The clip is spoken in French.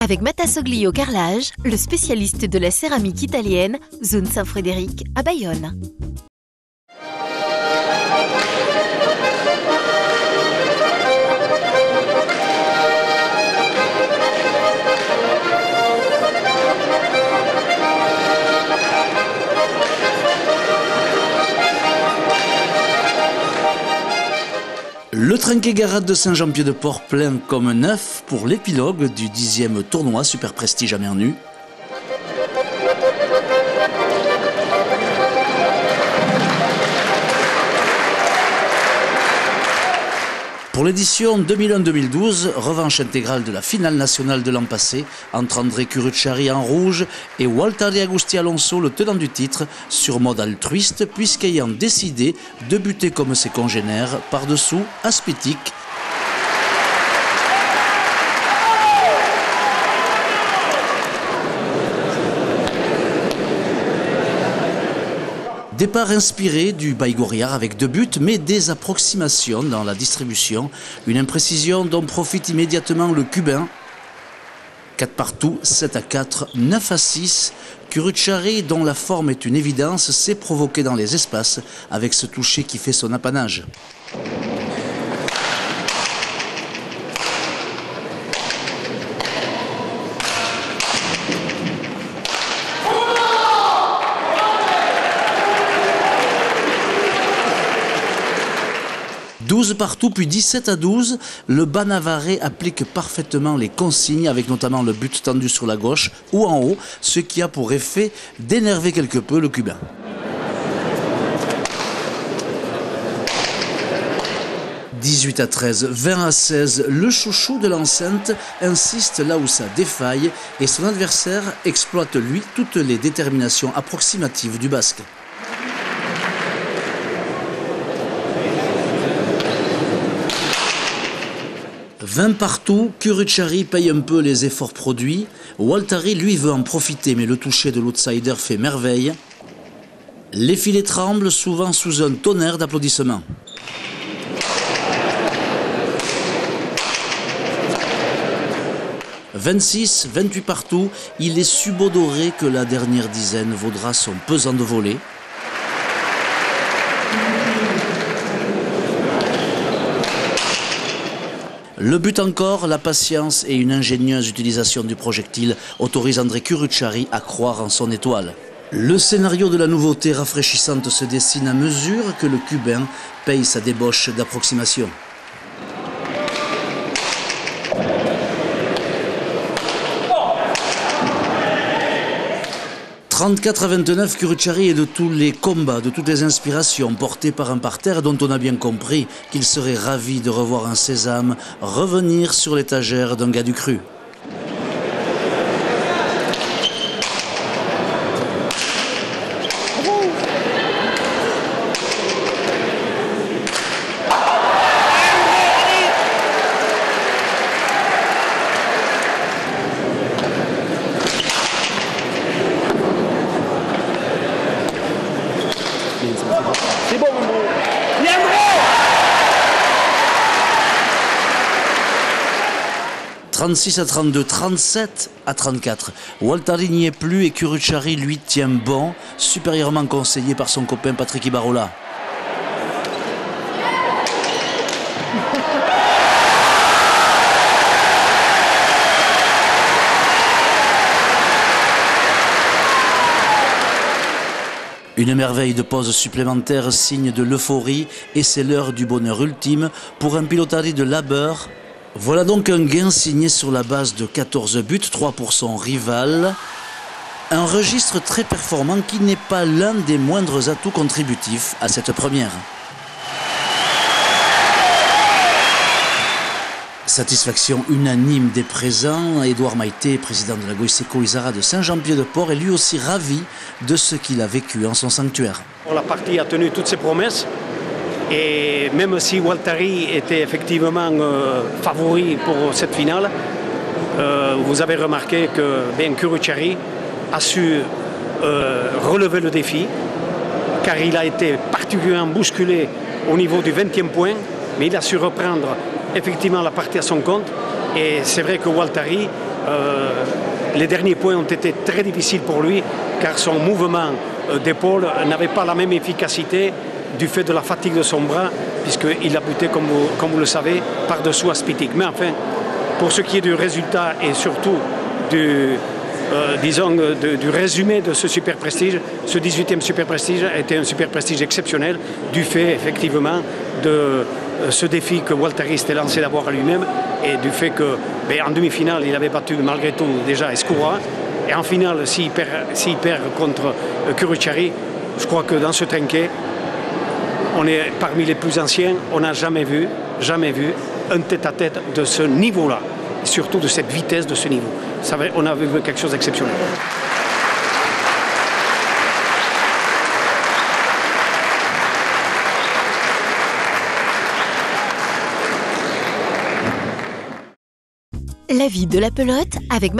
avec Matassoglio Carrelage, le spécialiste de la céramique italienne, zone Saint-Frédéric à Bayonne. Le Trinquet-Garrad de Saint-Jean-Pied-de-Port plein comme neuf pour l'épilogue du 10e tournoi Super Prestige à mer nue. Pour l'édition 2001-2012, revanche intégrale de la finale nationale de l'an passé entre André Curucciari en rouge et Walter Agusti Alonso, le tenant du titre, sur mode altruiste, puisqu'ayant décidé de buter comme ses congénères par-dessous Aspitic. Départ inspiré du Baïgoriard avec 2 buts, mais des approximations dans la distribution. Une imprécision dont profite immédiatement le Cubain. 4 partout, 7-4, 9-6. Curucciari, dont la forme est une évidence, s'est provoqué dans les espaces avec ce toucher qui fait son apanage. « 12 partout, puis 17-12, le bas navarrais applique parfaitement les consignes, avec notamment le but tendu sur la gauche ou en haut, ce qui a pour effet d'énerver quelque peu le Cubain. « 18-13, 20-16, le chouchou de l'enceinte insiste là où ça défaille et son adversaire exploite lui toutes les déterminations approximatives du basque. » 20 partout, Curucciari paye un peu les efforts produits. Waltari, lui, veut en profiter, mais le toucher de l'outsider fait merveille. Les filets tremblent, souvent sous un tonnerre d'applaudissements. « 26, 28 partout, il est subodoré que la dernière dizaine vaudra son pesant de volée. » Le but encore, la patience et une ingénieuse utilisation du projectile autorisent André Curucciari à croire en son étoile. Le scénario de la nouveauté rafraîchissante se dessine à mesure que le Cubain paye sa débauche d'approximation. « 34-29, Curucciari est de tous les combats, de toutes les inspirations, porté par un parterre dont on a bien compris qu'il serait ravi de revoir un sésame revenir sur l'étagère d'un gars du cru. C'est bon, mon gros. Leandro 36-32, 37-34. Waltari n'y est plus et Curucciari, lui, tient bon, supérieurement conseillé par son copain Patrick Ibarola. Une merveille de pause supplémentaire, signe de l'euphorie, et c'est l'heure du bonheur ultime pour un Pilotari de labeur. Voilà donc un gain signé sur la base de 14 buts, 3 pour son rival. Un registre très performant qui n'est pas l'un des moindres atouts contributifs à cette première. Satisfaction unanime des présents. Édouard Maïté, président de la Goiseco Isara de Saint-Jean-Pied-de-Port, est lui aussi ravi de ce qu'il a vécu en son sanctuaire. La partie a tenu toutes ses promesses et même si Waltari était effectivement favori pour cette finale, vous avez remarqué que Curucciari a su relever le défi car il a été particulièrement bousculé au niveau du 20e point, mais il a su reprendre effectivement la partie à son compte. Et c'est vrai que Waltari Les derniers points ont été très difficiles pour lui car son mouvement d'épaule n'avait pas la même efficacité du fait de la fatigue de son bras puisqu'il a buté, comme vous le savez, par-dessous Aspitic. Mais enfin, pour ce qui est du résultat et surtout du résumé de ce Super Prestige, ce 18e Super Prestige a été un Super Prestige exceptionnel du fait effectivement de ce défi que Walteri s'était lancé d'abord à lui-même et du fait qu'en demi-finale il avait battu malgré tout déjà Escura et en finale s'il perd contre Kuruchari, je crois que dans ce trinquet on est parmi les plus anciens, on n'a jamais vu un tête-à-tête de ce niveau-là, et surtout de cette vitesse de ce niveau. On a vu quelque chose d'exceptionnel. La vie de la pelote avec